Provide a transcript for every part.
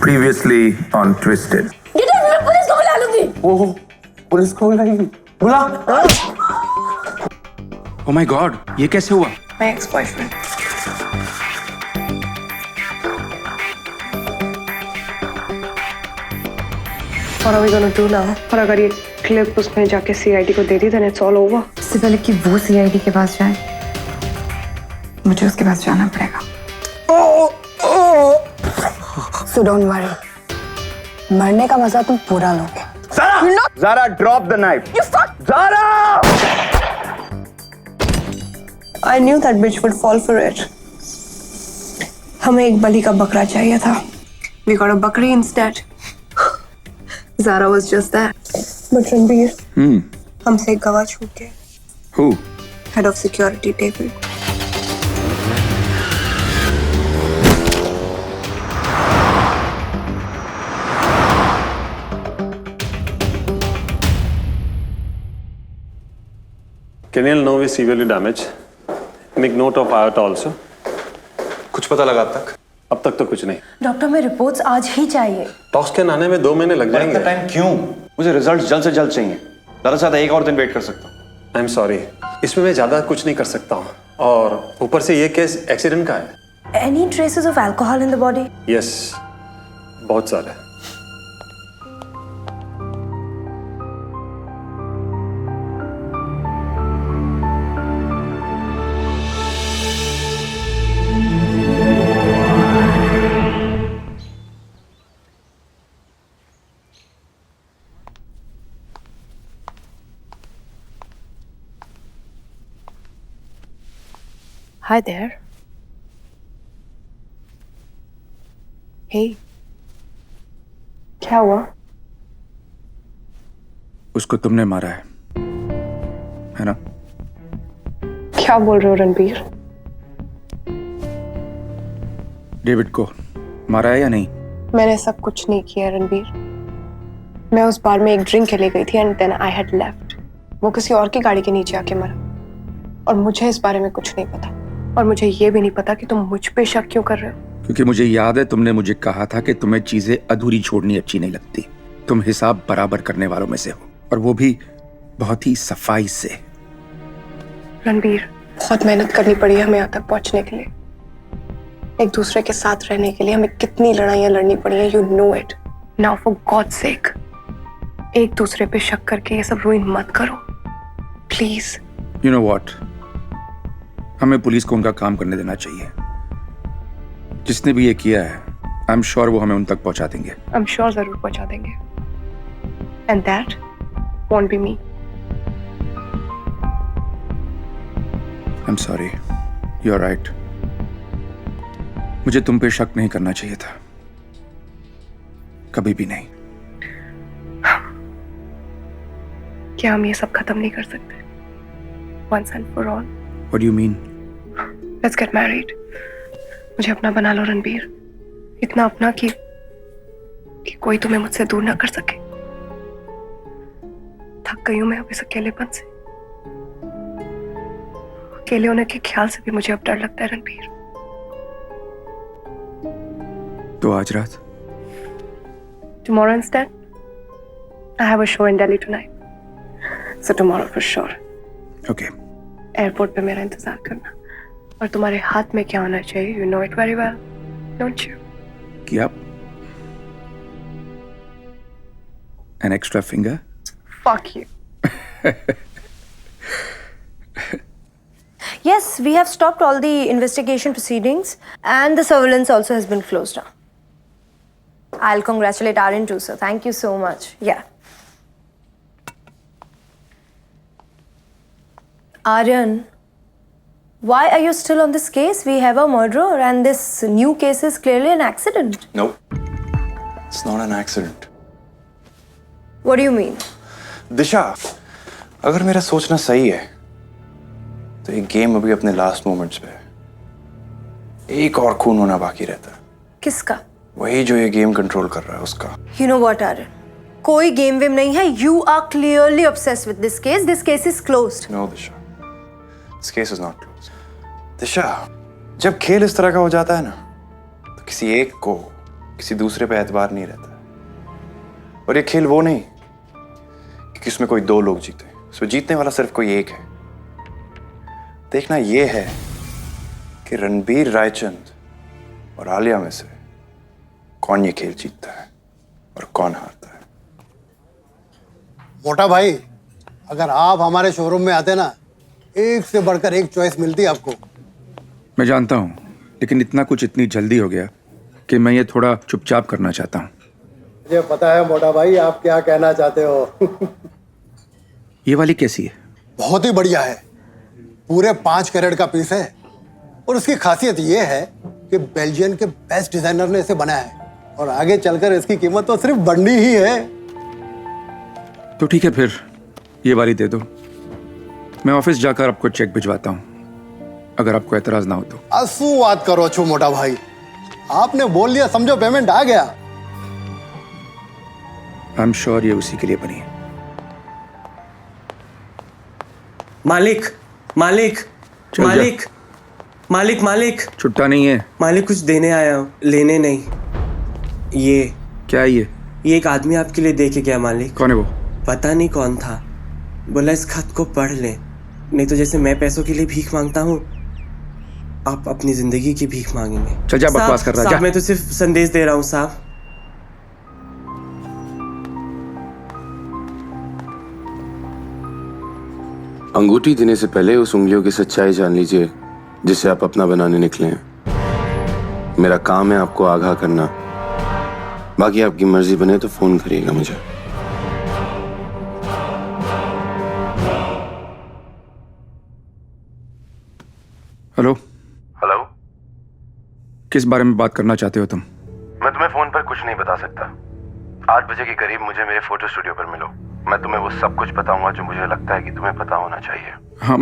Previously on Twisted. मैं police को बुला लूंगी। ओह, पुलिस को बुलाएगी? बुला। Oh my God, ये कैसे हुआ? My ex-boyfriend. What are we gonna do now? और अगर ये क्लिप उसने जाके CID को दे दी, then it's all over. इससे पहले कि वो CID के पास जाए, मुझे उसके पास जाना पड़ेगा। So don't worry. मरने का मजा तुम पूरा लोगे। Zara, drop the knife. You fuck! Zara! I knew that bitch would fall for it. हमें एक बलि का बकरा चाहिए था. We got a बकरी instead. Zara was just that. But Ranbir, हमसे एक गवाह छूट गया. Who? Head of security, David. Kenil Novi is severely damaged. Make note of aorta also. कुछ पता लगा अब तक? अब तक तो कुछ नहीं. डॉक्टर, मैं रिपोर्ट्स आज ही चाहिए। टॉक्स के आने में 2 महीने लग जाएंगे. टाइम क्यों? मुझे रिजल्ट जल्द से जल्द चाहिए. ज़्यादा से ज़्यादा एक और दिन वेट कर सकता हूँ. आई एम सॉरी. इसमें मैं ज्यादा कुछ नहीं कर सकता हूँ. और ऊपर से ये केस एक्सीडेंट का है. Any traces of alcohol in the body? Yes, बहुत सारे. Hi there. Hey. क्या हुआ? उसको तुमने मारा है ना? क्या बोल रहे हो रणबीर? डेविड को मारा है या नहीं? मैंने सब कुछ नहीं किया रणबीर. मैं उस बार में एक ड्रिंक के लिए गई थी and then I had left. वो किसी और की गाड़ी के नीचे आके मरा. और मुझे इस बारे में कुछ नहीं पता. और मुझे ये भी नहीं पता कि तुम मुझ पे शक क्यों कर रहे हो. क्योंकि मुझे याद है तुमने मुझे कहा था कि तुम्हें चीजें अधूरी छोड़नी अच्छी नहीं लगती. तुम हिसाब बराबर करने वालों में से हो, और वो भी बहुत ही सफाई से. रणबीर, बहुत मेहनत करनी पड़ी है हमें यहाँ तक पहुंचने के लिए. एक दूसरे के साथ रहने के लिए हमें कितनी लड़ाइयाँ लड़नी पड़ी हैं. You know it. Now for God sake, एक दूसरे पे शक करके ये सब रुइन मत करो प्लीज. यू नो व्हाट, हमें पुलिस को उनका काम करने देना चाहिए. जिसने भी ये किया है, आई एम श्योर वो हमें उन तक पहुंचा देंगे. आई एम श्योर जरूर पहुंचा देंगे. And that won't be me. I am sorry, you are right. मुझे तुम पे शक नहीं करना चाहिए था, कभी भी नहीं. क्या हम ये सब खत्म नहीं कर सकते? Once and for all. What do you mean? Let's get married. मुझे अपना बना लो रणबीर. इतना अपना कि कोई तुम्हें मुझसे दूर ना कर सके. थक गई हूं मैं अब इस अकेलेपन से. अकेले होने के ख्याल से भी मुझे अब डर लगता है रणबीर. तो आज रात? Tomorrow instead? I have a show in Delhi tonight. So tomorrow for sure. Okay. Airport पे मेरा इंतजार करना. और तुम्हारे हाथ में क्या होना चाहिए? You know it very well, don't you? क्या? An extra finger? Fuck you. Yes, we have stopped all the investigation proceedings and the surveillance also has been closed down. I'll congratulate Aryan too, sir. Thank you so much. Yeah. Aryan, why are you still on this case? We have a murderer and this new case is clearly an accident. Nope. It's not an accident. What do you mean? दिशा, अगर मेरा सोचना सही है तो ये game अभी अपने last moments पे है. एक और खून होना बाकी रहता है. किसका? वही जो ये गेम कंट्रोल कर रहा है उसका. You know what, Aryan? कोई गेम वेम नहीं है. You are clearly obsessed with this case. This case is closed. No, Disha. This case is not closed. दिशा, जब खेल इस तरह का हो जाता है ना, तो किसी एक को किसी दूसरे पे एतबार नहीं रहता। और ये खेल वो नहीं कि इसमें कोई दो लोग जीते, इसमें जीतने वाला सिर्फ कोई एक है। देखना ये है कि रणबीर रायचंद और आलिया में से कौन ये खेल जीतता है और कौन हारता है। मोटा भाई, अगर आप हमारे शोरूम में आते ना, एक से बढ़कर एक चॉइस मिलती आपको। मैं जानता हूँ, लेकिन इतना कुछ इतनी जल्दी हो गया कि मैं ये थोड़ा चुपचाप करना चाहता हूँ। मुझे पता है मोटा भाई आप क्या कहना चाहते हो। ये वाली कैसी है? बहुत ही बढ़िया है, पूरे 5 कैरेट का पीस है और उसकी खासियत ये है कि बेल्जियम के बेस्ट डिजाइनर ने इसे बनाया है और आगे चलकर इसकी कीमत तो सिर्फ बढ़नी ही है। तो ठीक है, फिर ये वाली दे दो। मैं ऑफिस जाकर आपको चेक भिजवाता हूँ, अगर आपको एतराज ना हो तो। असू बात करो छू मोटा भाई, आपने बोल लिया समझो पेमेंट आ गया। आई एम श्योर ये उसी के लिए बनी है। मालिक मालिक चल जा। मालिक मालिक मालिक छुट्टा नहीं है। मालिक कुछ देने आया हूँ, लेने नहीं। ये क्या है ये? एक आदमी आपके लिए दे के गया मालिक। कौन है वो? पता नहीं कौन था, बोला इस खत को पढ़ ले, नहीं तो जैसे मैं पैसों के लिए भीख मांगता हूँ, आप अपनी जिंदगी की भीख मांगेंगे। चल जा, बकवास कर रहा है, जा। मैं तो सिर्फ संदेश दे रहा हूँ साहब। अंगूठी देने से पहले उस उंगलियों की सच्चाई जान लीजिए जिसे आप अपना बनाने निकले हैं। मेरा काम है आपको आगाह करना, बाकी आपकी मर्जी बने तो फोन करिएगा मुझे। हेलो हेलो, किस बारे में बात करना चाहते हो तुम? मैं तुम्हें फोन पर कुछ नहीं बता सकता। 8 बजे के करीब मुझे मेरे फोटो स्टूडियो पर मिलो, मैं तुम्हें वो सब कुछ बताऊंगा जो मुझे लगता है कि तुम्हें पता होना चाहिए। हाँ,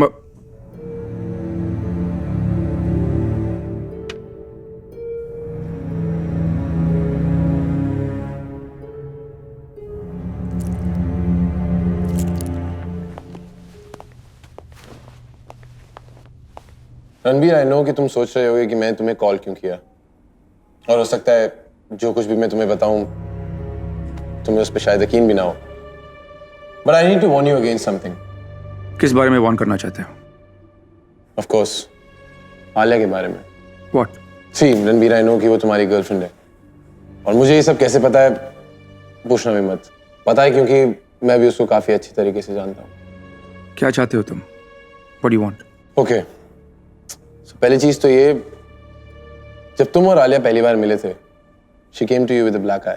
रणबीर, आई नो कि तुम सोच रहे होगे कि मैं तुम्हें कॉल क्यों किया, और हो सकता है जो कुछ भी मैं तुम्हें बताऊं तुम्हें उस पर शायद यकीन भी ना हो, but I need to warn you against something. किस बारे में वार्न करना चाहते हो? ऑफ कोर्स आलिया के बारे में। What? See Ranbir, I know कि वो तुम्हारी गर्लफ्रेंड है, और मुझे ये सब कैसे पता है पूछना भी मत। पता है क्योंकि मैं भी उसको काफी अच्छी तरीके से जानता हूँ। क्या चाहते हो तुम? What do you want? Okay, पहली चीज तो ये, जब तुम और आलिया पहली बार मिले थे, she came to you with a black eye.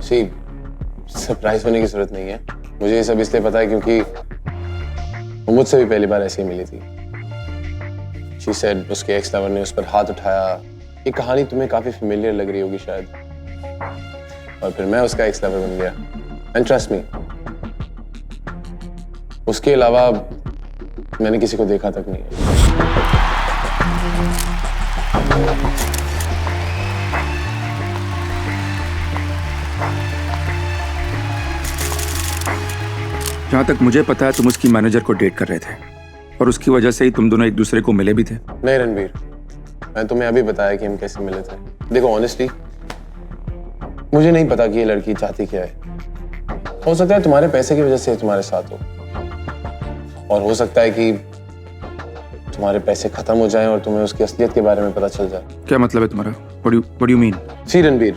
See, surprise होने की जरूरत नहीं है, मुझे ये सब इसलिए पता है क्योंकि वो मुझसे भी पहली बार ऐसे ही मिली थी। शी सेड उसके एक्स लवर ने उस पर हाथ उठाया। ये कहानी तुम्हें काफी फेमिलियर लग रही होगी शायद, और फिर मैं उसका एक्स लवर बन गया। एंड ट्रस्ट मी, उसके अलावा मैंने किसी को देखा तक नहीं है। जहां तक मुझे पता है तुम उसकी मैनेजर को डेट कर रहे थे और उसकी वजह से ही तुम दोनों एक दूसरे को मिले भी थे। नहीं रणबीर, मैं तुम्हें अभी बताया कि हम कैसे मिले थे। देखो ऑनेस्टली मुझे नहीं पता कि ये लड़की चाहती क्या है। हो सकता है तुम्हारे पैसे की वजह से तुम्हारे साथ हो, और हो सकता है कि तुम्हारे पैसे खत्म हो जाएं और तुम्हें उसकी असलियत के बारे में पता चल जाए। क्या मतलब है तुम्हारा? What do you mean? सी रणबीर,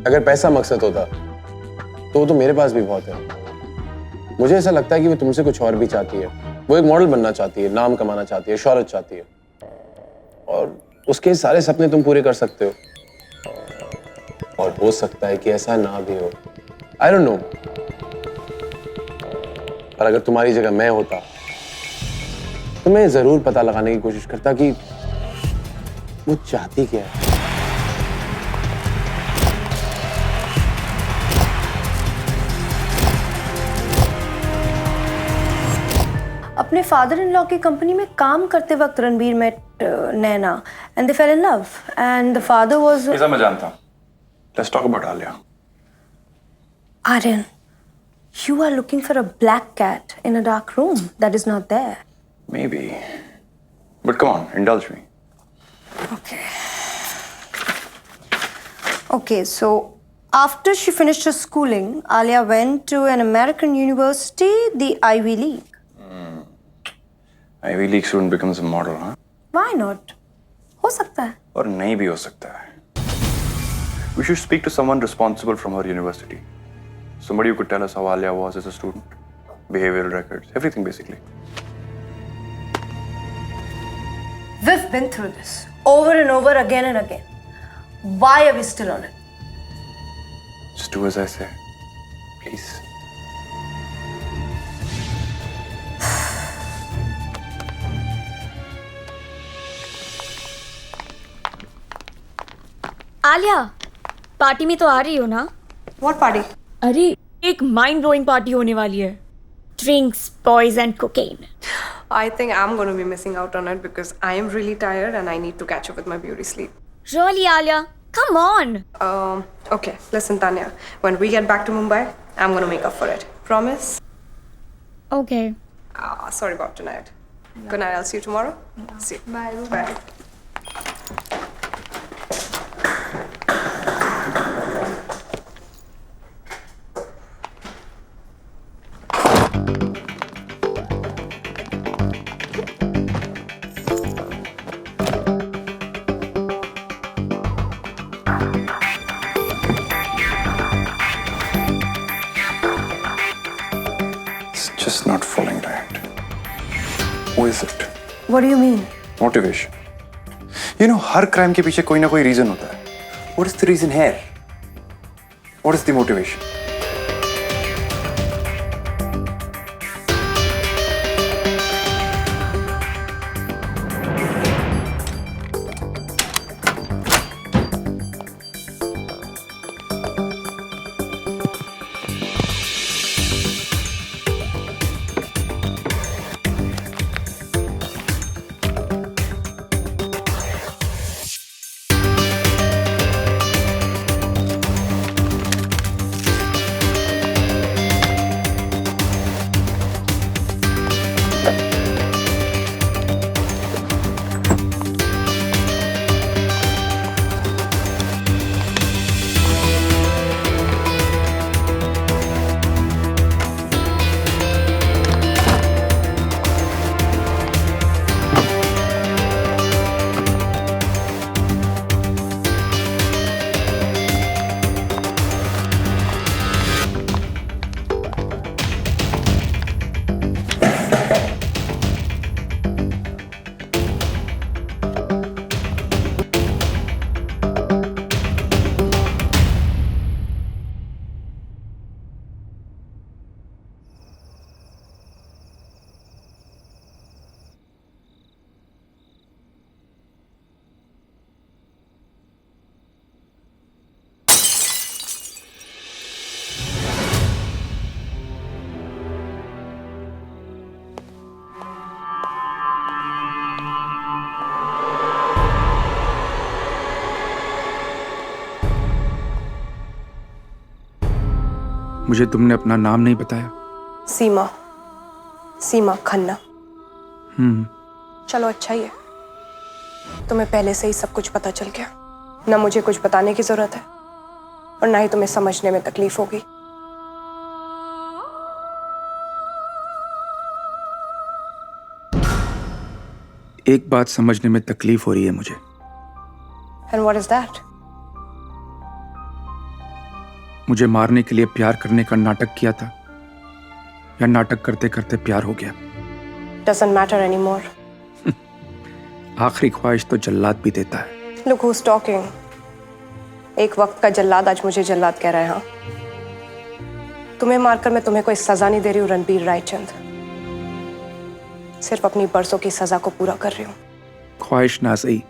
अगर पैसा मकसद होता तो वो तो मेरे पास भी बहुत है। मुझे ऐसा लगता है कि वो तुमसे कुछ और भी चाहती है। वो एक मॉडल बनना चाहती है, नाम कमाना चाहती है, शोहरत चाहती है, और उसके सारे सपने तुम पूरे कर सकते हो। और हो सकता है कि ऐसा ना भी हो, आई डोंट नो। पर अगर तुम्हारी जगह मैं होता तो मैं जरूर पता लगाने की कोशिश करता कि वो चाहती क्या है। अपने फादर इन लॉ की कंपनी में काम करते वक्त Ranbir met Naina and they fell in love and the father was. ऐसा मैं जानता हूँ। Let's talk about Alia. Aryan, you are looking for a black cat in a dark room. That is not there. Maybe. Come on, indulge me. Okay, so after she finished her schooling, Alia went to an American university, the Ivy League. Ivy League student becomes a model, huh? Why not? हो सकता है. और नहीं भी हो सकता है. We should speak to someone responsible from her university. Somebody who could tell us how Alia was as a student, behavioral records, everything basically. We've been through this over and over again and again. Why are we still on it? Just do as I say, please. Alia, party में तो आ रही हो ना? What party? अरे एक mind blowing party होने वाली है. Drinks, boys and cocaine. I think I'm going to be missing out on it because I am really tired and I need to catch up with my beauty sleep. Really, Alia? Come on. Okay, listen, Tanya. When we get back to Mumbai, I'm going to make up for it. Promise? Okay. Sorry about tonight. Good night. I'll see you tomorrow. See you. Bye. Bye. It's just not falling right. Who is it? What do you mean? Motivation. You know, her crime के पीछे कोई ना कोई reason होता है. What is the reason here? What is the motivation? मुझे तुमने अपना नाम नहीं बताया. सीमा खन्ना. चलो अच्छा ही है. तुम्हें पहले से ही सब कुछ पता चल गया. ना मुझे कुछ बताने की जरूरत है और ना ही तुम्हें समझने में तकलीफ होगी. एक बात समझने में तकलीफ हो रही है मुझे. And what is that? मुझे मारने के लिए प्यार करने का नाटक किया था या नाटक करते करते प्यार हो गया. Doesn't matter anymore. आखिरी ख्वाहिश तो जल्लाद भी देता है. Look who's talking. एक वक्त का जल्लाद आज मुझे जल्लाद कह रहा है. हाँ, तुम्हें मारकर मैं तुम्हें कोई सजा नहीं दे रही हूँ रणबीर रायचंद. सिर्फ अपनी बरसों की सजा को पूरा कर रही हूँ. ख्वाहिश ना सही,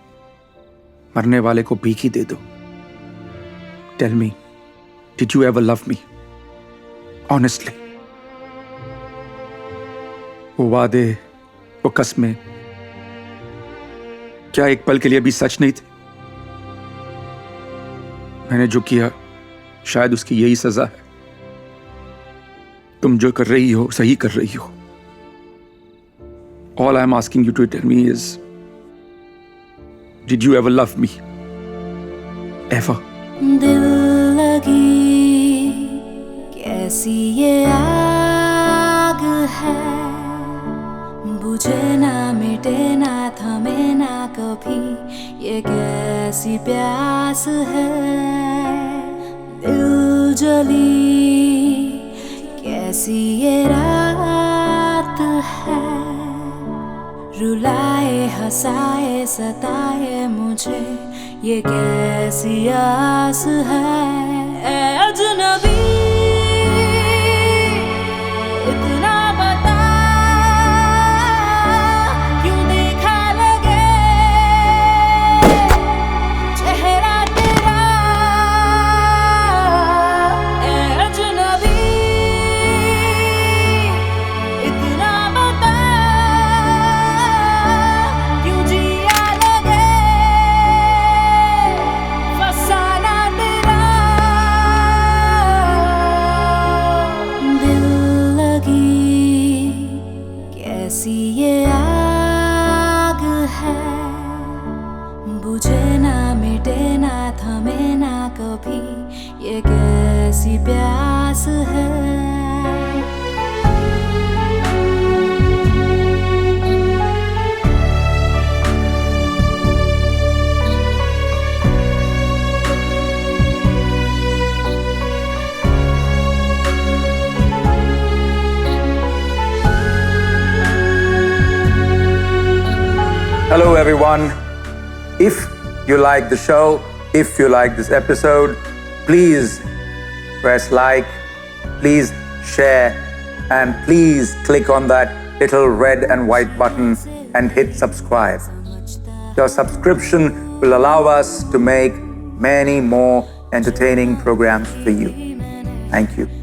मरने वाले को भीख ही दे दो. Tell me, did you ever love me? Honestly. वो वादे, वो कस्में, क्या एक पल के लिए भी सच नहीं थे? मैंने जो किया शायद उसकी यही सजा है. तुम जो कर रही हो सही कर रही हो. All I'm asking you to tell me is, Did you ever love me? Ever? दिल लगी कैसी ये आग है, बुझे ना मिटे ना थमे ना कभी, ये कैसी प्यास है। दिल जली कैसी ये रात है, रुलाए हंसाए सताए मुझे, ये कैसी आस है। ऐ अजनबी इतना बता, क्यों देखा लगे चेहरा तेरा। ऐ अजनबी इतना बता, क्यों जिया लगे फसाना तेरा। दिल लगी कैसी ये आग है, बुझे ना मिटे ना थमे ना कभी, ये कैसी प्यास है। Hello, everyone. If you like the show, if you like this episode, please press like, please share, and please click on that little red and white button and hit subscribe. Your subscription will allow us to make many more entertaining programs for you. Thank you.